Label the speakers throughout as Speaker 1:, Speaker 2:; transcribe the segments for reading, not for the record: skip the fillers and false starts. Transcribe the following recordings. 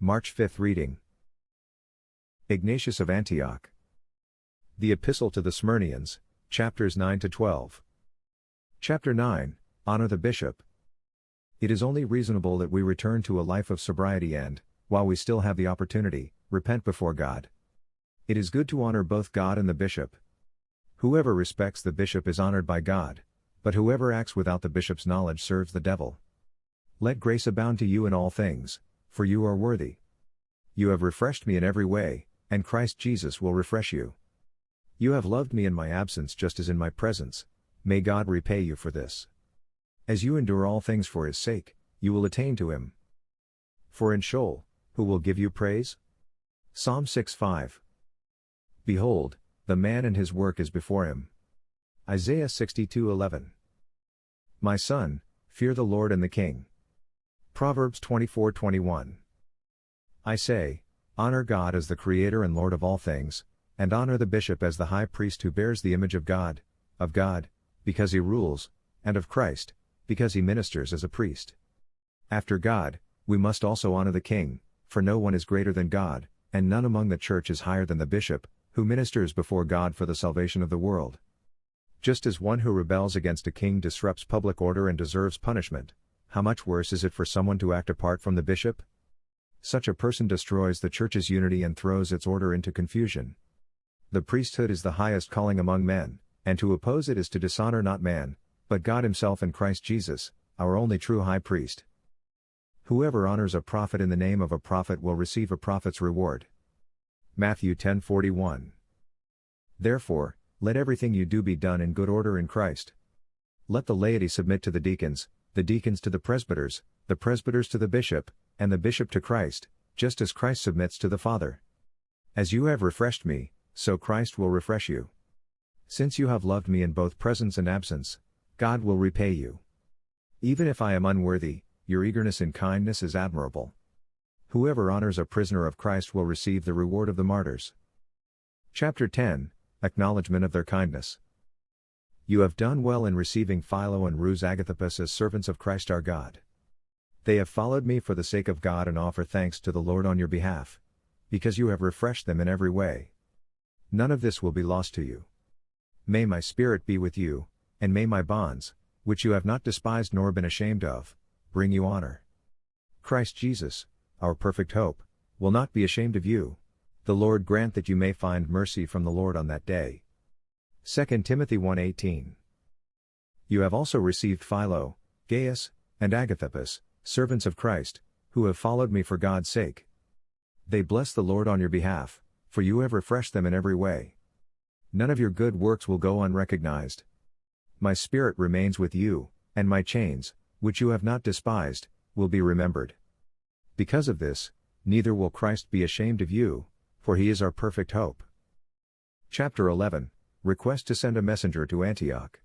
Speaker 1: March 5 reading. Ignatius of Antioch. The Epistle to the Smyrnians, chapters 9-12. Chapter 9, Honor the Bishop. It is only reasonable that we return to a life of sobriety and, while we still have the opportunity, repent before God. It is good to honor both God and the bishop. Whoever respects the bishop is honored by God, but whoever acts without the bishop's knowledge serves the devil. Let grace abound to you in all things, for you are worthy. You have refreshed me in every way, and Christ Jesus will refresh you. You have loved me in my absence just as in my presence. May God repay you for this. As you endure all things for his sake, you will attain to him. For in Sheol, who will give you praise? Psalm 6:5. Behold, the man and his work is before him. Isaiah 62:11. My son, fear the Lord and the King. Proverbs 24:21. I say, honor God as the Creator and Lord of all things, and honor the bishop as the high priest who bears the image of God, because he rules, and of Christ, because he ministers as a priest. After God, we must also honor the king, for no one is greater than God, and none among the church is higher than the bishop, who ministers before God for the salvation of the world. Just as one who rebels against a king disrupts public order and deserves punishment, how much worse is it for someone to act apart from the bishop? Such a person destroys the church's unity and throws its order into confusion. The priesthood is the highest calling among men, and to oppose it is to dishonor not man, but God himself in Christ Jesus, our only true high priest. Whoever honors a prophet in the name of a prophet will receive a prophet's reward. Matthew 10:41. Therefore, let everything you do be done in good order in Christ. Let the laity submit to the deacons to the presbyters to the bishop, and the bishop to Christ, just as Christ submits to the Father. As you have refreshed me, so Christ will refresh you. Since you have loved me in both presence and absence, God will repay you. Even if I am unworthy, your eagerness in kindness is admirable. Whoever honors a prisoner of Christ will receive the reward of the martyrs. Chapter 10, Acknowledgement of their kindness. You have done well in receiving Philo and Rus Agathopus as servants of Christ our God. They have followed me for the sake of God and offer thanks to the Lord on your behalf, because you have refreshed them in every way. None of this will be lost to you. May my spirit be with you, and may my bonds, which you have not despised nor been ashamed of, bring you honor. Christ Jesus, our perfect hope, will not be ashamed of you. The Lord grant that you may find mercy from the Lord on that day. 2 Timothy 1:18. You have also received Philo, Gaius, and Agathopus, servants of Christ, who have followed me for God's sake. They bless the Lord on your behalf, for you have refreshed them in every way. None of your good works will go unrecognized. My spirit remains with you, and my chains, which you have not despised, will be remembered. Because of this, neither will Christ be ashamed of you, for he is our perfect hope. Chapter 11, Request to send a messenger to Antioch.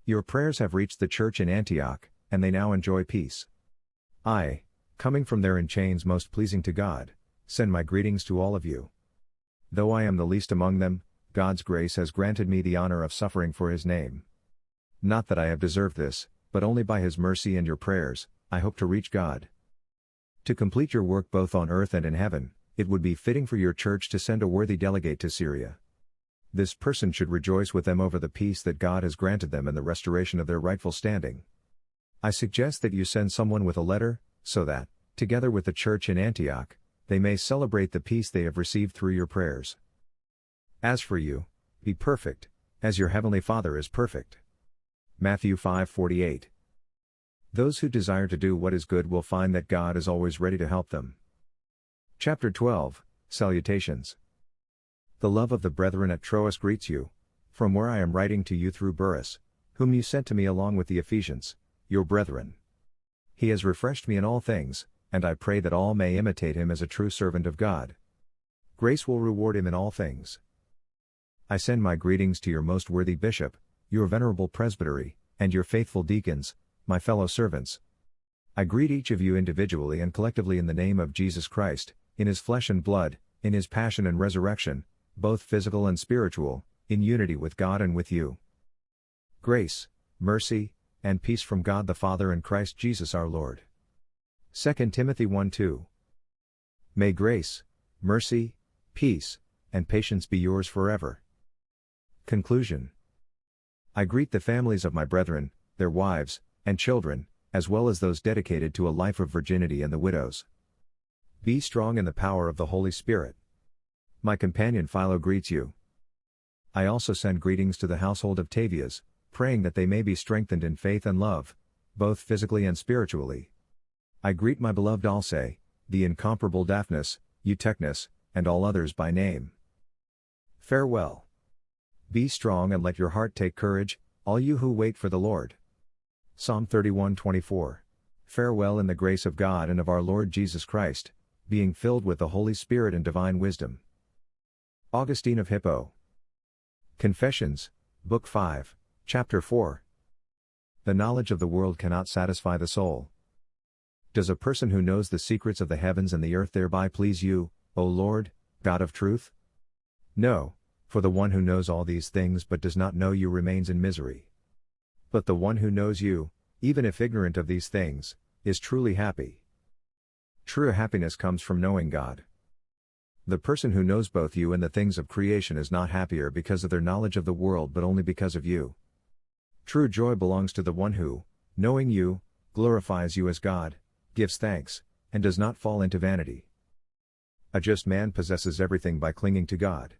Speaker 1: Your prayers have reached the church in Antioch, and they now enjoy peace. I, coming from there in chains most pleasing to God, send my greetings to all of you. Though I am the least among them, God's grace has granted me the honor of suffering for his name. Not that I have deserved this, but only by his mercy and your prayers, I hope to reach God. To complete your work both on earth and in heaven, it would be fitting for your church to send a worthy delegate to Syria. This person should rejoice with them over the peace that God has granted them and the restoration of their rightful standing. I suggest that you send someone with a letter, so that, together with the church in Antioch, they may celebrate the peace they have received through your prayers. As for you, be perfect, as your heavenly Father is perfect. Matthew 5:48. Those who desire to do what is good will find that God is always ready to help them. Chapter 12, Salutations. The love of the brethren at Troas greets you, from where I am writing to you through Burrus, whom you sent to me along with the Ephesians, your brethren. He has refreshed me in all things, and I pray that all may imitate him as a true servant of God. Grace will reward him in all things. I send my greetings to your most worthy bishop, your venerable presbytery, and your faithful deacons, my fellow servants. I greet each of you individually and collectively in the name of Jesus Christ, in his flesh and blood, in his passion and resurrection, both physical and spiritual, in unity with God and with you. Grace, mercy, and peace from God the Father and Christ Jesus our Lord. 2 Timothy 1:2. May grace, mercy, peace, and patience be yours forever. Conclusion. I greet the families of my brethren, their wives, and children, as well as those dedicated to a life of virginity and the widows. Be strong in the power of the Holy Spirit. My companion Philo greets you. I also send greetings to the household of Tavias, praying that they may be strengthened in faith and love, both physically and spiritually. I greet my beloved Alce, the incomparable Daphnis, Eutechnis, and all others by name. Farewell. Be strong and let your heart take courage, all you who wait for the Lord. Psalm 31:24. Farewell in the grace of God and of our Lord Jesus Christ, being filled with the Holy Spirit and divine wisdom. Augustine of Hippo. Confessions, Book 5, Chapter 4. The knowledge of the world cannot satisfy the soul. Does a person who knows the secrets of the heavens and the earth thereby please you, O Lord, God of truth? No, for the one who knows all these things but does not know you remains in misery. But the one who knows you, even if ignorant of these things, is truly happy. True happiness comes from knowing God. The person who knows both you and the things of creation is not happier because of their knowledge of the world but only because of you. True joy belongs to the one who, knowing you, glorifies you as God, gives thanks, and does not fall into vanity. A just man possesses everything by clinging to God.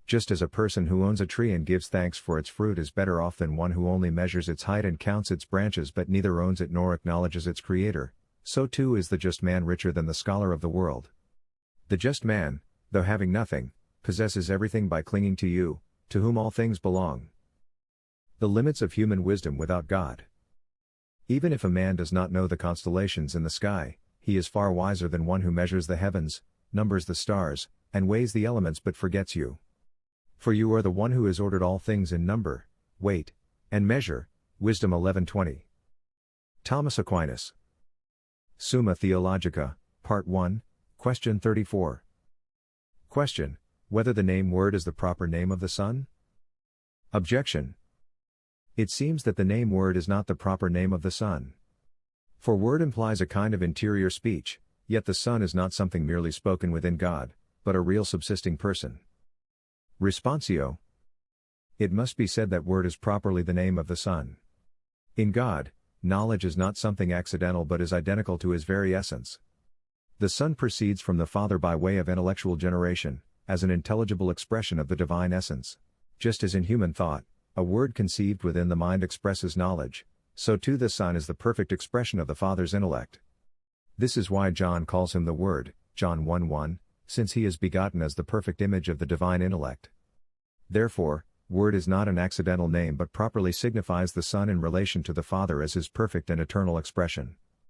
Speaker 1: Just as a person who owns a tree and gives thanks for its fruit is better off than one who only measures its height and counts its branches but neither owns it nor acknowledges its creator, so too is the just man richer than the scholar of the world. The just man, though having nothing, possesses everything by clinging to you, to whom all things belong. The limits of human wisdom without God. Even if a man does not know the constellations in the sky, he is far wiser than one who measures the heavens, numbers the stars, and weighs the elements but forgets you. For you are the one who has ordered all things in number, weight, and measure. Wisdom 11:20. Thomas Aquinas. Summa Theologica, Part 1, Question 34. Question: whether the name Word is the proper name of the Son? Objection. It seems that the name Word is not the proper name of the Son. For Word implies a kind of interior speech, yet the Son is not something merely spoken within God, but a real subsisting person. Responsio. It must be said that Word is properly the name of the Son. In God, knowledge is not something accidental but is identical to His very essence. The Son proceeds from the Father by way of intellectual generation, as an intelligible expression of the divine essence. Just as in human thought, a word conceived within the mind expresses knowledge, so too the Son is the perfect expression of the Father's intellect. This is why John calls Him the Word, John 1:1, since He is begotten as the perfect image of the divine intellect. Therefore, Word is not an accidental name but properly signifies the Son in relation to the Father as His perfect and eternal expression.